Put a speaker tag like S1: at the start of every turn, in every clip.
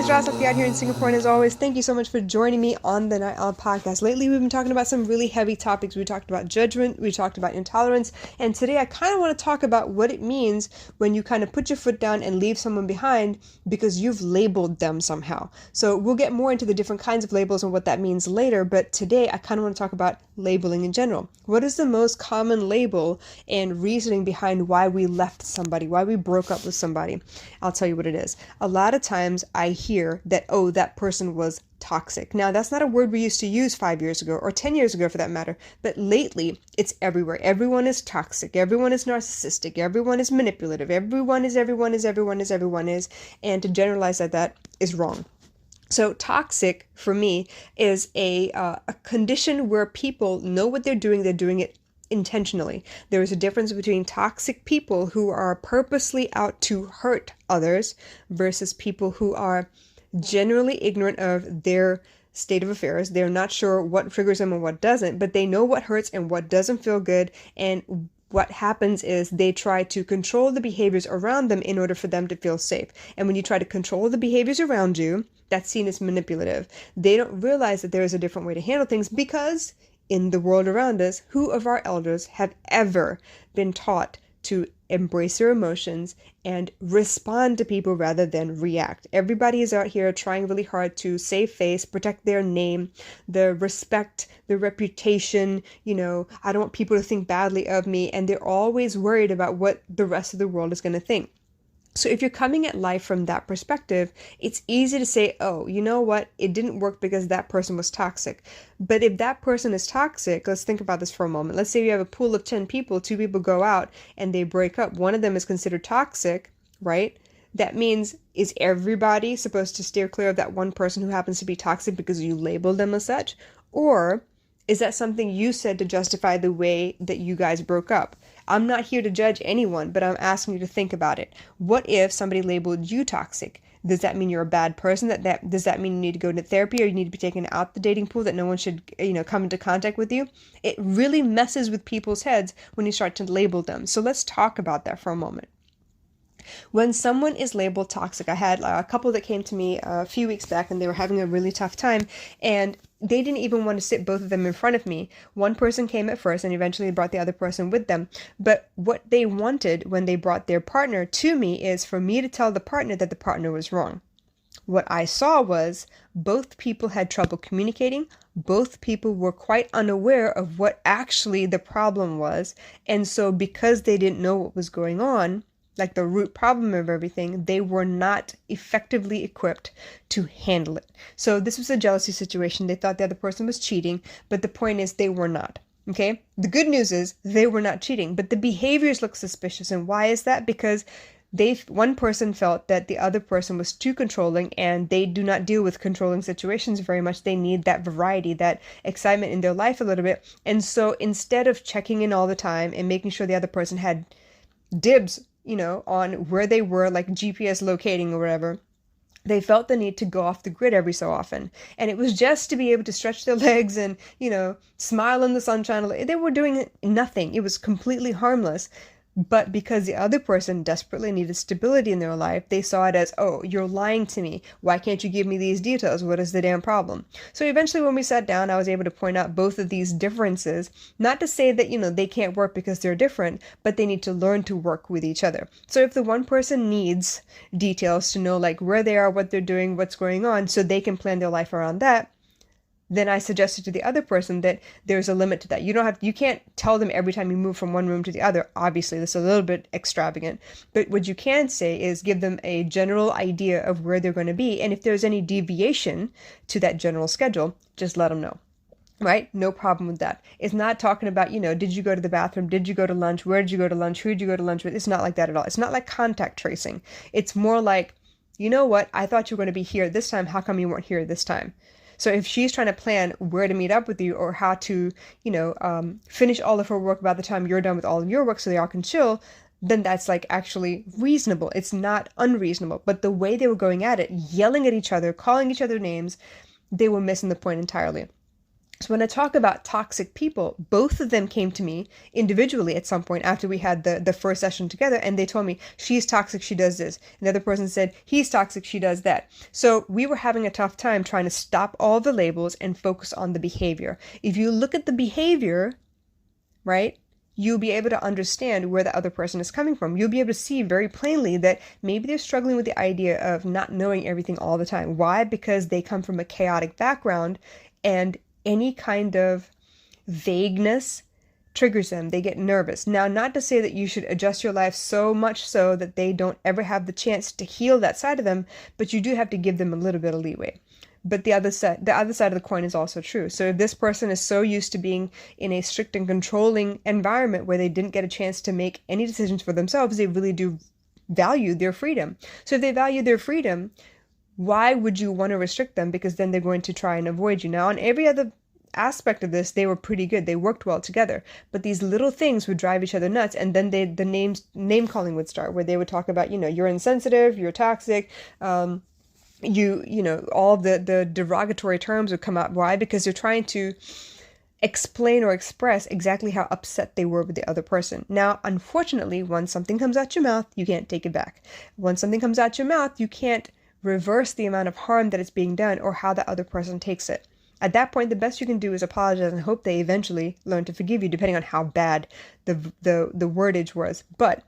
S1: guys, Ross up here in Singapore, and as always, thank you so much for joining me on the Night Owl podcast. Lately, we've been talking about some really heavy topics. We talked about judgment, we talked about intolerance, and today I kind of want to talk about what it means when you kind of put your foot down and leave someone behind because you've labeled them somehow. So we'll get more into the different kinds of labels and what that means later, but today I kind of want to talk about labeling in general. What is the most common label and reasoning behind why we left somebody, why we broke up with somebody? I'll tell you what it is. A lot of times I hear that, oh, that person was toxic. Now, that's not a word we used to use 5 years ago or 10 years ago for that matter, but lately it's everywhere. Everyone is toxic. Everyone is narcissistic. Everyone is manipulative. Everyone is, and to generalize that is wrong. So toxic for me is a condition where people know what they're doing it intentionally. There is a difference between toxic people who are purposely out to hurt others versus people who are generally ignorant of their state of affairs. They're not sure what triggers them and what doesn't, but they know what hurts and what doesn't feel good. And what happens is they try to control the behaviors around them in order for them to feel safe. And when you try to control the behaviors around you, that's seen as manipulative. They don't realize that there is a different way to handle things because in the world around us, who of our elders have ever been taught to embrace their emotions and respond to people rather than react? Everybody is out here trying really hard to save face, protect their name, the respect, the reputation. I don't want people to think badly of me, and they're always worried about what the rest of the world is going to think. So if you're coming at life from that perspective, it's easy to say, oh, you know what? It didn't work because that person was toxic. But if that person is toxic, let's think about this for a moment. Let's say you have a pool of 10 people, 2 people go out and they break up. One of them is considered toxic, right? That means, is everybody supposed to steer clear of that one person who happens to be toxic because you labeled them as such? Or is that something you said to justify the way that you guys broke up? I'm not here to judge anyone, but I'm asking you to think about it. What if somebody labeled you toxic? Does that mean you're a bad person? Does that mean you need to go to therapy or you need to be taken out the dating pool, that no one should, come into contact with you? It really messes with people's heads when you start to label them. So let's talk about that for a moment. When someone is labeled toxic, I had a couple that came to me a few weeks back and they were having a really tough time, and they didn't even want to sit both of them in front of me. One person came at first and eventually brought the other person with them. But what they wanted when they brought their partner to me is for me to tell the partner that the partner was wrong. What I saw was both people had trouble communicating. Both people were quite unaware of what actually the problem was. And so because they didn't know what was going on, like the root problem of everything, they were not effectively equipped to handle it. So this was a jealousy situation. They thought the other person was cheating, but the point is they were not. Okay? The good news is they were not cheating, but the behaviors look suspicious. And why is that? Because one person felt that the other person was too controlling, and they do not deal with controlling situations very much. They need that variety, that excitement in their life a little bit. And so instead of checking in all the time and making sure the other person had dibs on where they were, like GPS locating or whatever, they felt the need to go off the grid every so often. And it was just to be able to stretch their legs and, smile in the sunshine. They were doing nothing. It was completely harmless. But because the other person desperately needed stability in their life, they saw it as, oh, you're lying to me. Why can't you give me these details? What is the damn problem? So eventually when we sat down, I was able to point out both of these differences, not to say that, they can't work because they're different, but they need to learn to work with each other. So if the one person needs details to know like where they are, what they're doing, what's going on, so they can plan their life around that, then I suggested to the other person that there's a limit to that. You can't tell them every time you move from one room to the other. Obviously, this is a little bit extravagant. But what you can say is give them a general idea of where they're going to be. And if there's any deviation to that general schedule, just let them know. Right? No problem with that. It's not talking about, did you go to the bathroom? Did you go to lunch? Where did you go to lunch? Who did you go to lunch with? It's not like that at all. It's not like contact tracing. It's more like, you know what? I thought you were going to be here this time. How come you weren't here this time? So if she's trying to plan where to meet up with you or how to, finish all of her work by the time you're done with all of your work so they all can chill, then that's like actually reasonable. It's not unreasonable. But the way they were going at it, yelling at each other, calling each other names, they were missing the point entirely. So when I talk about toxic people, both of them came to me individually at some point after we had the first session together, and they told me, she's toxic, she does this. Another person said, he's toxic, she does that. So we were having a tough time trying to stop all the labels and focus on the behavior. If you look at the behavior, right, you'll be able to understand where the other person is coming from. You'll be able to see very plainly that maybe they're struggling with the idea of not knowing everything all the time. Why? Because they come from a chaotic background, and any kind of vagueness triggers them. They get nervous. Now, not to say that you should adjust your life so much so that they don't ever have the chance to heal that side of them, but you do have to give them a little bit of leeway. But the other side of the coin is also true. So if this person is so used to being in a strict and controlling environment where they didn't get a chance to make any decisions for themselves, they really do value their freedom. So if they value their freedom, why would you want to restrict them? Because then they're going to try and avoid you. Now, on every other aspect of this, they were pretty good. They worked well together. But these little things would drive each other nuts. And then the name calling would start, where they would talk about, you're insensitive, you're toxic, all the derogatory terms would come out. Why? Because they're trying to explain or express exactly how upset they were with the other person. Now, unfortunately, once something comes out your mouth, you can't take it back. Once something comes out your mouth, you can't reverse the amount of harm that is being done or how the other person takes it. At that point, the best you can do is apologize and hope they eventually learn to forgive you, depending on how bad the wordage was. But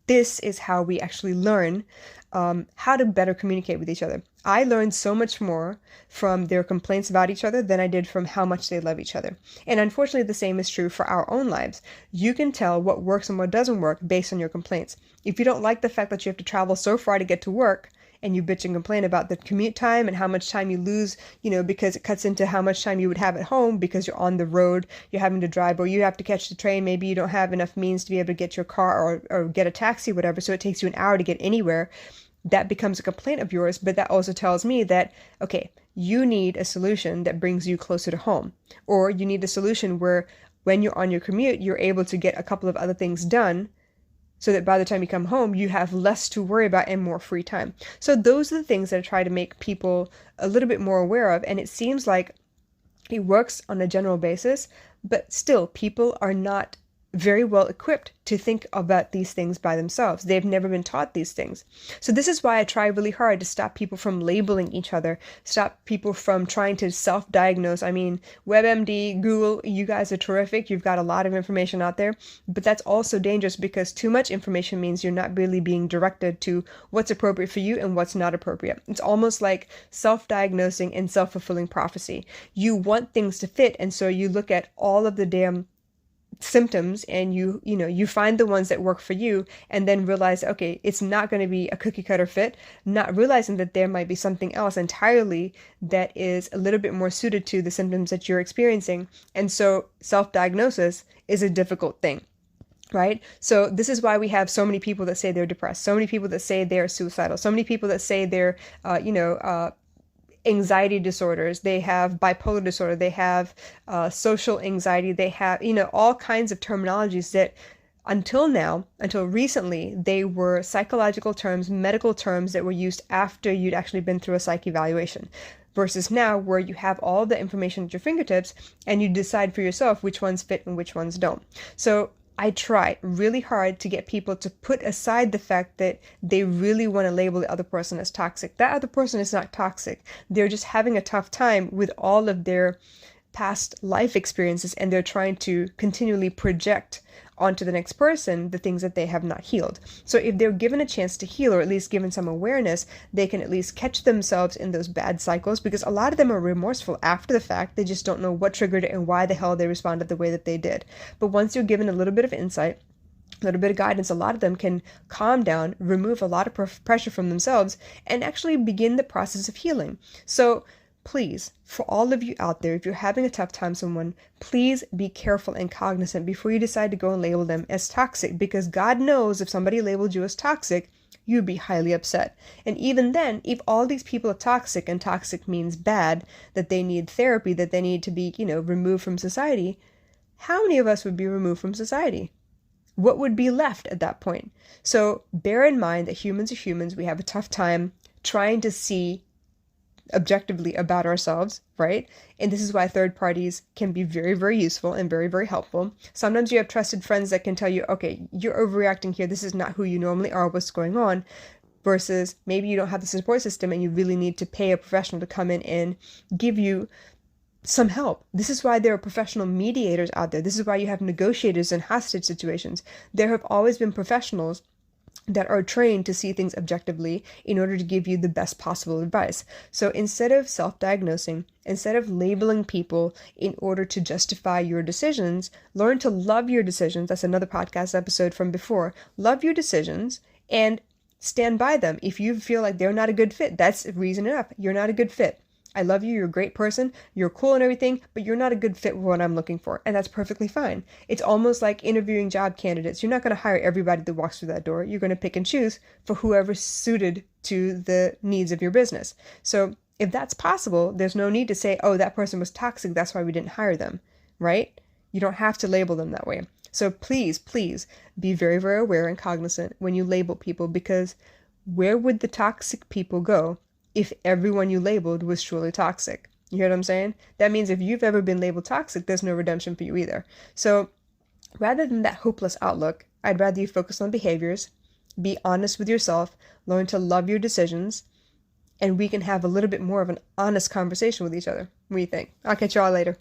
S1: this is how we actually learn how to better communicate with each other. I learned so much more from their complaints about each other than I did from how much they love each other. And unfortunately, the same is true for our own lives. You can tell what works and what doesn't work based on your complaints. If you don't like the fact that you have to travel so far to get to work, and you bitch and complain about the commute time and how much time you lose, because it cuts into how much time you would have at home because you're on the road, you're having to drive, or you have to catch the train. Maybe you don't have enough means to be able to get your car or get a taxi, whatever, so it takes you an hour to get anywhere. That becomes a complaint of yours, but that also tells me that, okay, you need a solution that brings you closer to home, or you need a solution where when you're on your commute, you're able to get a couple of other things done so that by the time you come home, you have less to worry about and more free time. So those are the things that I try to make people a little bit more aware of. And it seems like it works on a general basis, but still people are not very well equipped to think about these things by themselves. They've never been taught these things. So this is why I try really hard to stop people from labeling each other, stop people from trying to self-diagnose. I mean, WebMD, Google, you guys are terrific. You've got a lot of information out there, but that's also dangerous because too much information means you're not really being directed to what's appropriate for you and what's not appropriate. It's almost like self-diagnosing and self-fulfilling prophecy. You want things to fit, and so you look at all of the damn symptoms and you find the ones that work for you and then realize, okay, it's not going to be a cookie cutter fit, not realizing that there might be something else entirely that is a little bit more suited to the symptoms that you're experiencing. And so self-diagnosis is a difficult thing. Right? So this is why we have so many people that say they're depressed, so many people that say they're suicidal, so many people that say they're, anxiety disorders, they have bipolar disorder, they have social anxiety, they have, all kinds of terminologies that until recently, they were psychological terms, medical terms that were used after you'd actually been through a psych evaluation. Versus now, where you have all the information at your fingertips and you decide for yourself which ones fit and which ones don't. So I try really hard to get people to put aside the fact that they really want to label the other person as toxic. That other person is not toxic. They're just having a tough time with all of their past life experiences, and they're trying to continually project onto the next person the things that they have not healed. So if they're given a chance to heal, or at least given some awareness, they can at least catch themselves in those bad cycles, because a lot of them are remorseful after the fact. They just don't know what triggered it and why the hell they responded the way that they did. But once you're given a little bit of insight, a little bit of guidance, a lot of them can calm down, remove a lot of pressure from themselves, and actually begin the process of healing. So please, for all of you out there, if you're having a tough time with someone, please be careful and cognizant before you decide to go and label them as toxic, because God knows if somebody labeled you as toxic, you'd be highly upset. And even then, if all these people are toxic, and toxic means bad, that they need therapy, that they need to be, removed from society, how many of us would be removed from society? What would be left at that point? So bear in mind that humans are humans. We have a tough time trying to see objectively about ourselves, right? And this is why third parties can be very, very useful and very, very helpful. Sometimes you have trusted friends that can tell you, okay, you're overreacting here. This is not who you normally are. What's going on? Versus maybe you don't have the support system and you really need to pay a professional to come in and give you some help. This is why there are professional mediators out there. This is why you have negotiators in hostage situations. There have always been professionals that are trained to see things objectively in order to give you the best possible advice. So instead of self-diagnosing, instead of labeling people in order to justify your decisions, learn to love your decisions. That's another podcast episode from before. Love your decisions and stand by them. If you feel like they're not a good fit, that's reason enough. You're not a good fit. I love you, you're a great person, you're cool and everything, but you're not a good fit for what I'm looking for, and that's perfectly fine. It's almost like interviewing job candidates. You're not going to hire everybody that walks through that door. You're going to pick and choose for whoever's suited to the needs of your business. So if that's possible, there's no need to say, oh, that person was toxic, that's why we didn't hire them, right? You don't have to label them that way. So please, please be very, very aware and cognizant when you label people, because where would the toxic people go if everyone you labeled was truly toxic? You hear what I'm saying? That means if you've ever been labeled toxic, there's no redemption for you either. So rather than that hopeless outlook, I'd rather you focus on behaviors, be honest with yourself, learn to love your decisions, and we can have a little bit more of an honest conversation with each other. What do you think? I'll catch y'all later.